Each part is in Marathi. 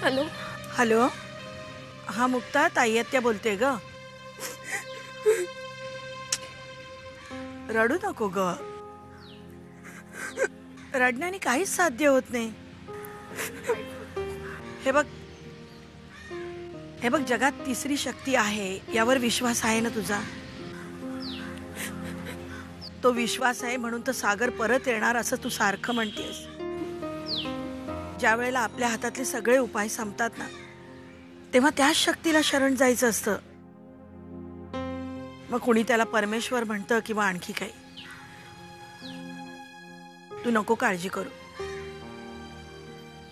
हॅलो हॅलो, हा मुक्ता, ताई आत्या बोलते ग. रडू नको ग, रडण्याने काहीच साध्य होत नाही. हे बघ, हे बघ, जगात तिसरी शक्ती आहे यावर विश्वास आहे ना तुझा? तो विश्वास आहे म्हणून तर सागर परत येणार असं तू सारखं म्हणतेस. ज्या वेळेला आपल्या हातातले सगळे उपाय संपतात ना, तेव्हा त्याच शक्तीला शरण जायचं असतं. मग कुणी त्याला परमेश्वर म्हणतं किंवा आणखी काही. तू नको काळजी करू.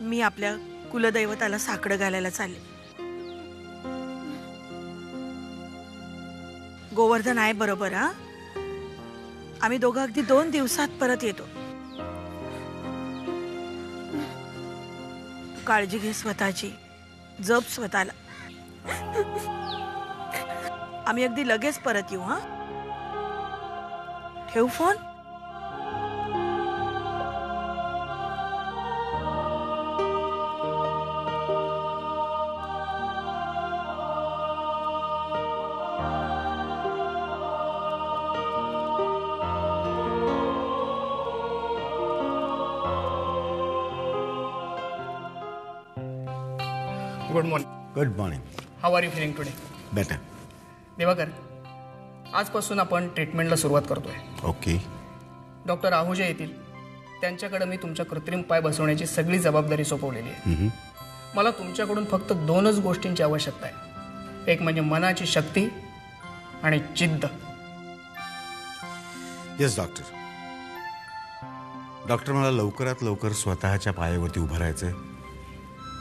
मी आपल्या कुलदैवताला साकडं घालायला चालले. गोवर्धन आहे बरोबर? हा, आम्ही दोघं अगदी 2 दिवसात परत येतो. काळजी घे स्वतःची, जप स्वतःला. आम्ही अगदी लगेच परत येऊ. हा, ठेवू phone. Good morning. Good morning. How are you feeling today? Better. Diwakar, आजपासून आपण ट्रीटमेंटला सुरुवात करतोय. ओके. डॉक्टर आहुजा येतील. त्यांच्याकडे मी तुमच्या कृत्रिम पाय बसवण्याची सगळी जबाबदारी सोपवलेली आहे. मला तुमच्याकडून फक्त 2च गोष्टींची आवश्यकता आहे. एक म्हणजे मनाची शक्ती आणि जिद्द. Yes doctor. डॉक्टर, मला लवकरात लवकर स्वतःच्या पायावरती उभं राहायचंय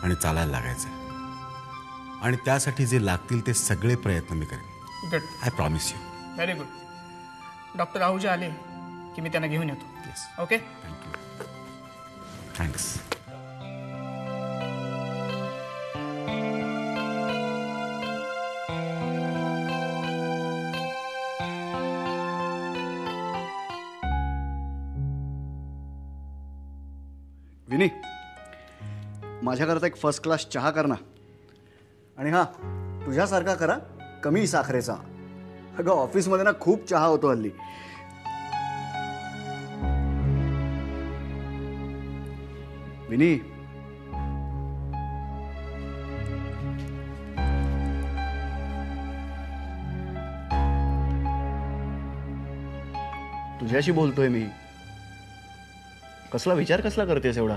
आणि चालायला लागायचंय. आणि त्यासाठी जे लागतील ते सगळे प्रयत्न मी करेन. Good. I promise you. Very good. Doctor Ahuja आले की मी त्यांना घेऊन येतो. येस. ओके. थँक्यू. थँक्स. विनी, माझ्याकरता एक फर्स्ट क्लास चहा कर ना. आणि हां, तुझ्यासारखा करा, कमी साखरेचा. अगं ऑफिसमध्ये ना खूप चहा होतो हल्ली. विनी, तुझ्याशी बोलतोय मी. कसला विचार कसला करतेस एवढा?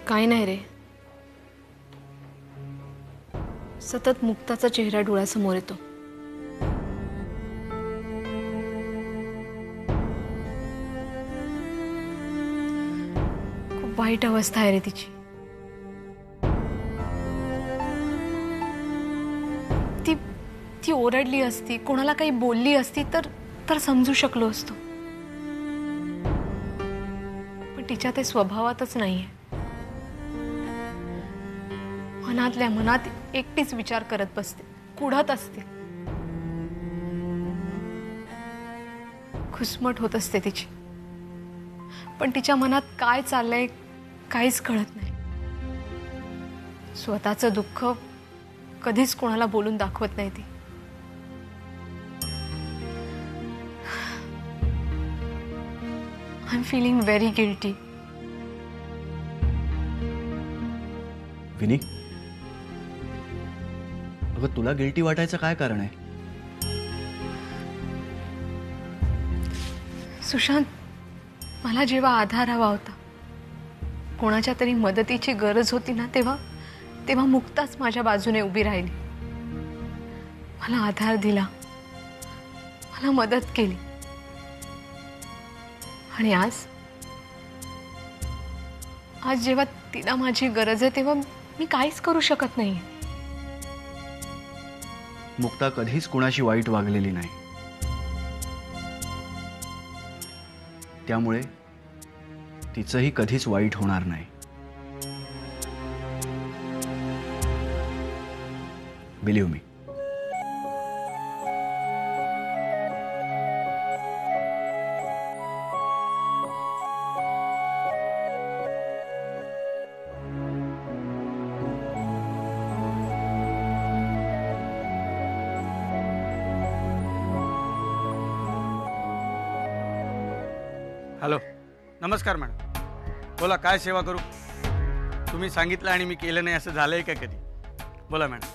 काही नाही रे, सतत मुक्ताचा चेहरा डोळ्यासमोर येतो. खूप वाईट अवस्था आहे रे तिची. ती ती ओरडली असती, कोणाला काही बोलली असती तर समजू शकलो असतो. पण तिच्या ते स्वभावातच नाहीये. मनातल्या मनात एकटीच विचार करत बसते, कुढत असते. खुसमट होत असते तिची. पण तिच्या मनात काय चाललंय काहीच कळत नाही. स्वतःचं दुःख कधीच कोणाला बोलून दाखवत नाही ती. I am feeling very guilty. Vini, अगं तुला गिल्टी वाटायचं काय कारण आहे? सुशांत, मला जेव्हा आधार हवा होता, कोणाच्या तरी मदतीची गरज होती ना, तेव्हा मुक्ताच माझ्या बाजूने उभी राहिली. मला आधार दिला, मला मदत केली. आणि आज जेव्हा तिला माझी गरज आहे तेव्हा मी काहीच करू शकत नाही. मुक्ता कधीच कुणाशी वाईट वागलेली नाही. त्यामुळे तिचंही कधीच वाईट होणार नाही. बिलीव्ह मी. हॅलो, नमस्कार मॅडम. बोला, काय सेवा करू? तुम्ही सांगितलं आणि मी केलं नाही असं झालंय का कधी? बोला मॅडम.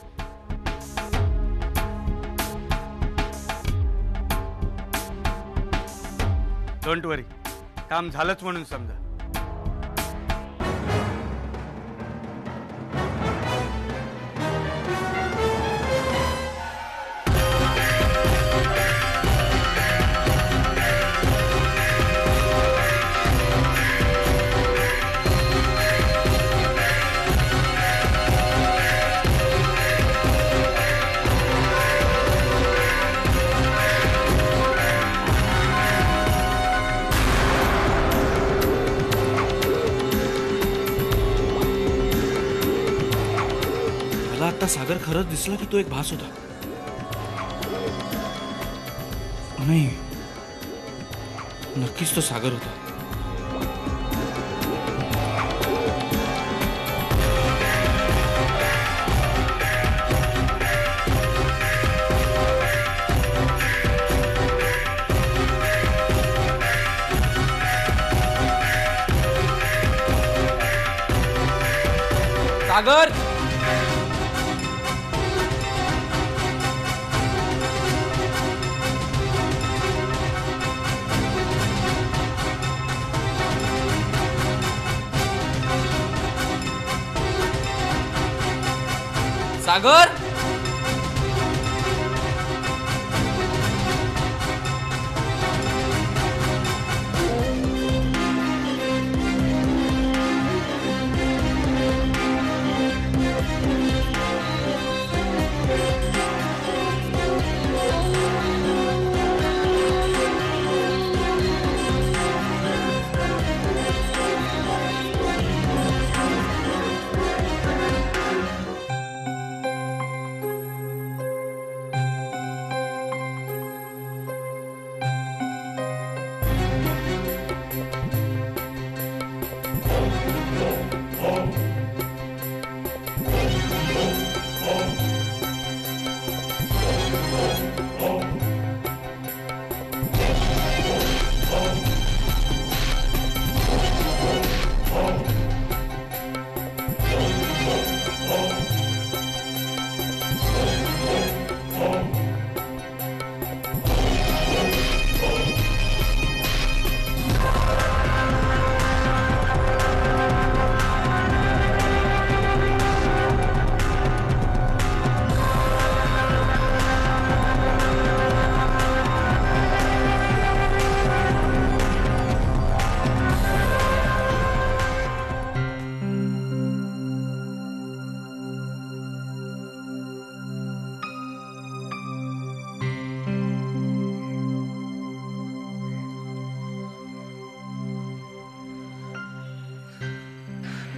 डोंट वरी, काम झालंच म्हणून समजा. आता सागर खरंच दिसला की तो एक भास होता. नाही, नक्कीच तो सागर होता. सागर, सागर,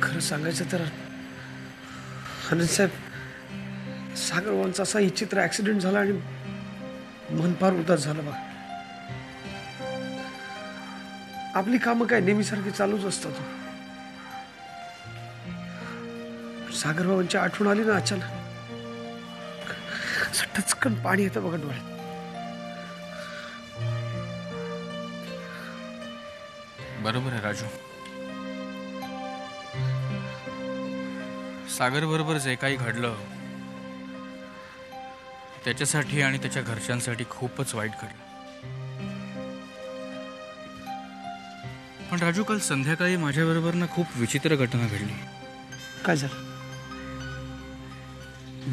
खरं सांगायचं तर आनंद साहेब, सागर भाऊंचा असा विचित्र ऍक्सिडेंट झाला आणि मन फार उदास झालं बघा. आपली कामं काय नेहमीसारखी चालूच असतात. सागर भाऊंची आठवण आली ना अचानक, टचकन पाणी येतं बघा डोळ्यात. बरोबर आहे राजू. सागर बरोबर जे काही घडलं त्याच्यासाठी आणि त्याच्या घरच्यांसाठी खूपच वाईट घडलं. पण राजू, काल संध्याकाळी माझ्याबरोबर ना खूप विचित्र घटना घडली. काय झालं?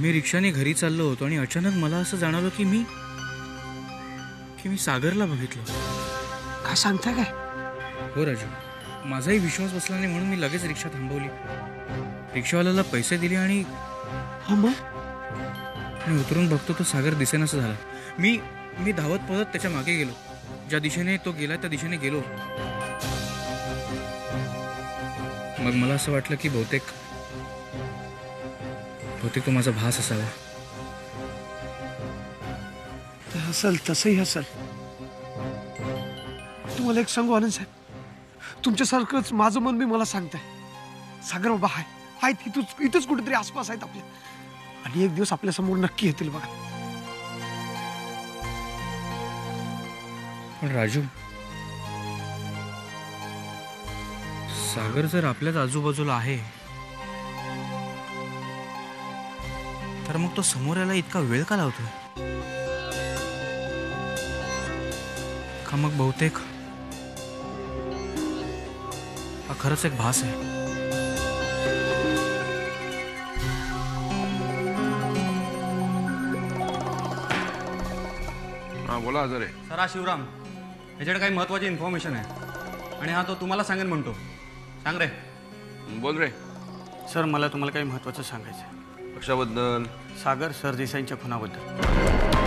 मी रिक्षाने घरी चाललो होतो आणि अचानक मला असं जाणवलं की मी सागरला बघितलं. काय सांगताय काय? हो राजू, माझाही विश्वास बसला नाही म्हणून मी लगेच रिक्षा थांबवली. रिक्षावाल्याला पैसे दिले आणि उतरून बघतो तो सागर दिसेनासा झाला. मी धावत पळत त्याच्या मागे गेलो. ज्या दिशेने तो गेला त्या दिशेने गेलो. मग मला असं वाटलं की बहुतेक तो माझा भास असावा. असेल, तसंही असेल. तुम्हाला एक सांगू आनंद साहेब, तुमच्यासारखंच माझं मन मी मला सांगताय. सागर बाबा आहेत इथंच कुठेतरी आसपास आहेत आपल्या, आणि एक दिवस आपल्या समोर नक्की येतील बघा. पण राजू, सागर जर आपल्याच आजूबाजूला आहे तर मग तो समोर यायला इतका वेळ का लावतोय? का मग बहुतेक हा खरंच एक भास आहे? बोला हजर आहे. सर हा शिवराम, ह्याच्याकडे काही महत्वाची इन्फॉर्मेशन आहे आणि हा तो तुम्हाला सांगेन म्हणतो. सांग रे. बोल रे. सर मला तुम्हाला काही महत्वाचं सांगायचं आहे. कशाबद्दल? सागर सरदेसाईंच्या खुनाबद्दल.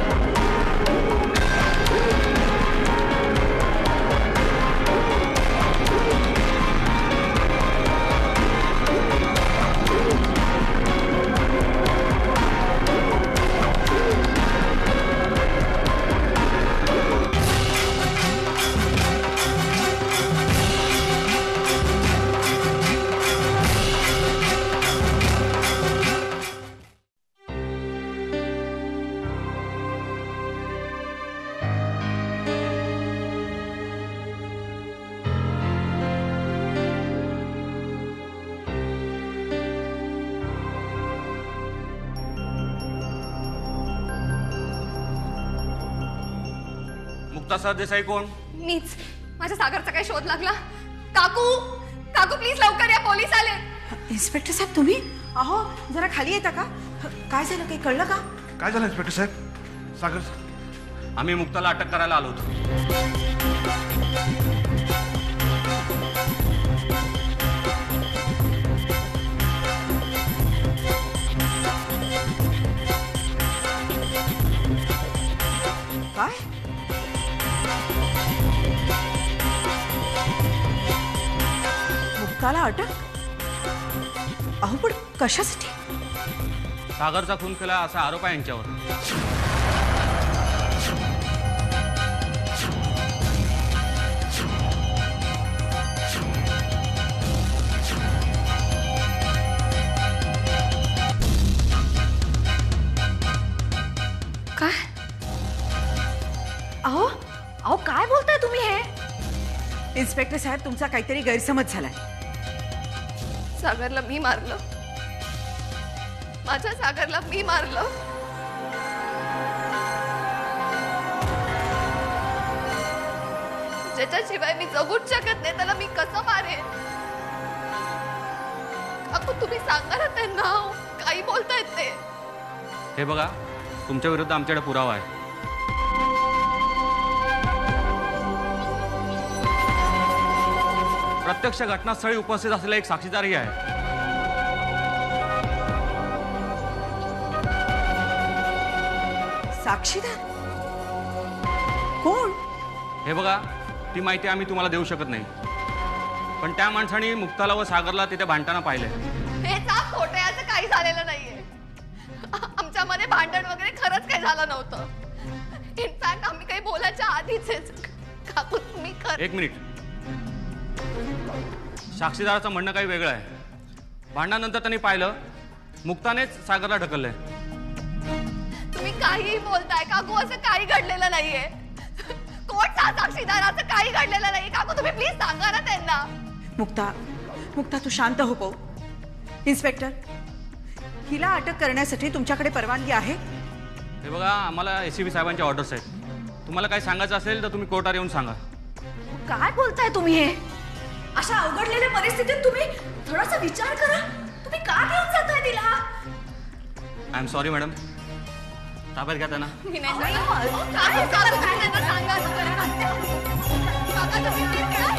मुक्ता सरदेसाई कोण? मीच. माझ्या सागरचा काय शोध लागला? काकू काकू प्लीज लवकर या, पोलीस आले. इन्स्पेक्टर साहेब तुम्ही? अहो जरा खाली येता का? काय झालं, काही कळलं का? काय झालं इन्स्पेक्टर साहेब? सागर, आम्ही मुक्ताला अटक करायला आलो होतो. काय? मुक्ताला अटक? अहो पण कशासाठी? सागरचा खून केला असा आरोप आहे यांच्यावर. काय? अहो अहो काय बोलताय तुम्ही हे? इन्स्पेक्टर साहेब तुमचा काहीतरी गैरसमज झालाय. सागरला मी मारलं. माझ्या सागरला मी मारलं. ज्याच्याशिवाय मी जगूच शकत नाही त्याला मी कसं मारेन? काकू तुम्ही सांगा ना त्यांना, काही बोलतायत ते. हे बघा, तुमच्या विरुद्ध आमच्याकडे पुरावा आहे. प्रत्यक्ष घटनास्थळी उपस्थित असलेला एक साक्षीदारही आहे. साक्षीदार कोण? हे बघा, ती माहिती आम्ही तुम्हाला देऊ शकत नाही, पण त्या माणसाने मुक्ताला व सागरला तिथे भांडताना पाहिलंय. हे साफ खोटं आहे, असं काही झालेलं नाहीये. आमच्यामध्ये भांडण वगैरे खरंच काही झालं नव्हतं. इनफॅक्ट आम्ही काही बोलायच्या आधीच काकू तुम्ही एक मिनिट. साक्षीदाराचं म्हणणं काही वेगळं आहे. भांडणानंतर त्यांनी पाहिलं मुक्तानेच सागरला ढकललंय. तुम्ही काहीही बोलताय काकू, असं काही घडलेलं नाहीये. कोणता साक्षीदार? असं काही घडलेलं नाही. काकू तुम्ही प्लीज सांगा ना त्यांना. मुक्ता तू शांत हो पो. इन्स्पेक्टर, हिला अटक करण्यासाठी तुमच्याकडे परवानगी आहे? हे बघा, आम्हाला ACP साहेबांचे ऑर्डर्स आहेत. तुम्हाला काही सांगायचं असेल तर तुम्ही कोर्टात येऊन सांगा. काय बोलताय तुम्ही हे? अशा अवघडलेल्या परिस्थितीत तुम्ही थोडासा विचार करा. तुम्ही का घेऊन जाताय तिला? I am sorry madam. ताब्यात घ्या त्यांना. मी नाही जाणार. काय चालू आहे त्यांना सांगा. काका तुम्ही please या.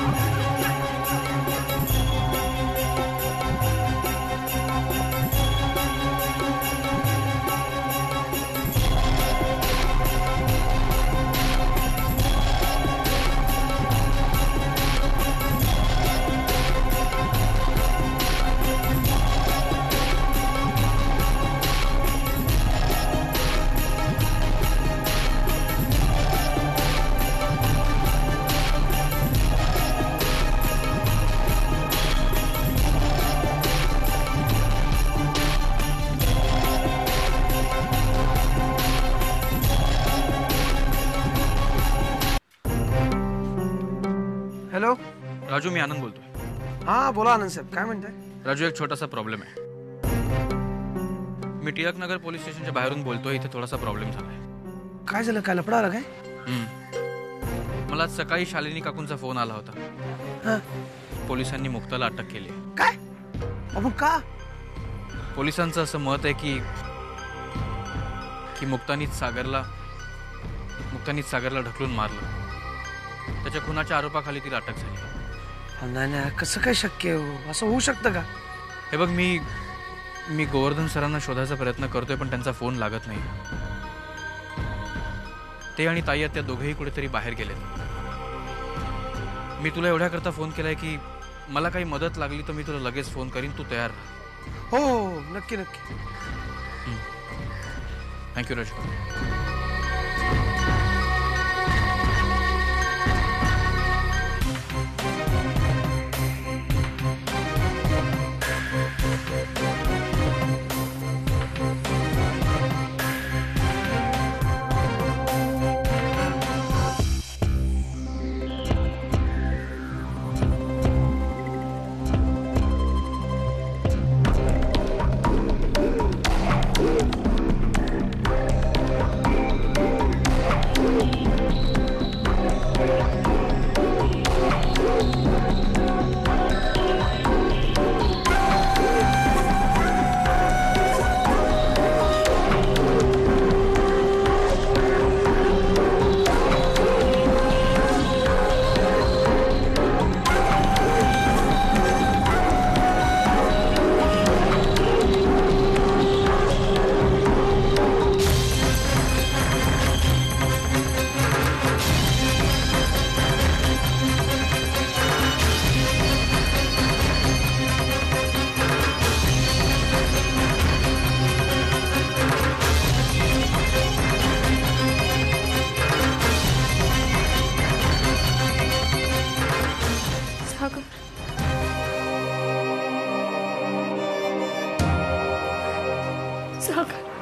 हॅलो राजू, मी आनंद बोलतोय. हा बोला आनंद साहेब, काय म्हणताय? राजू, एक छोटासा प्रॉब्लेम आहे. मी टिळकनगर पोलीस स्टेशनच्या बाहेरून बोलतोय. इथे थोडासा प्रॉब्लेम झालाय. काय झालं? काय लफडा आला काय? मला आज सकाळी शालिनी काकूंचा फोन आला होता. हा. पोलिसांनी मुक्ताला अटक केली. काय? आपण का? पोलिसांचं असं मत आहे की मुक्तानीच सागरला ढकलून मारलं. त्याच्या खुनाच्या आरोपाखाली तिला अटक झाली. नाही नाही, कसं काय शक्य आहे? असं होऊ शकतं का? हे बघ, मी गोवर्धन सरांना शोधायचा प्रयत्न करतोय, पण त्यांचा फोन लागत नाही. ते आणि ताई त्या दोघेही कुठेतरी बाहेर गेलेत. मी तुला एवढ्याकरता फोन केलाय की मला काही मदत लागली तर मी तुला लगेच फोन करीन. तू तयार राहा. हो, नक्की नक्की. थँक्यू राजू. सागर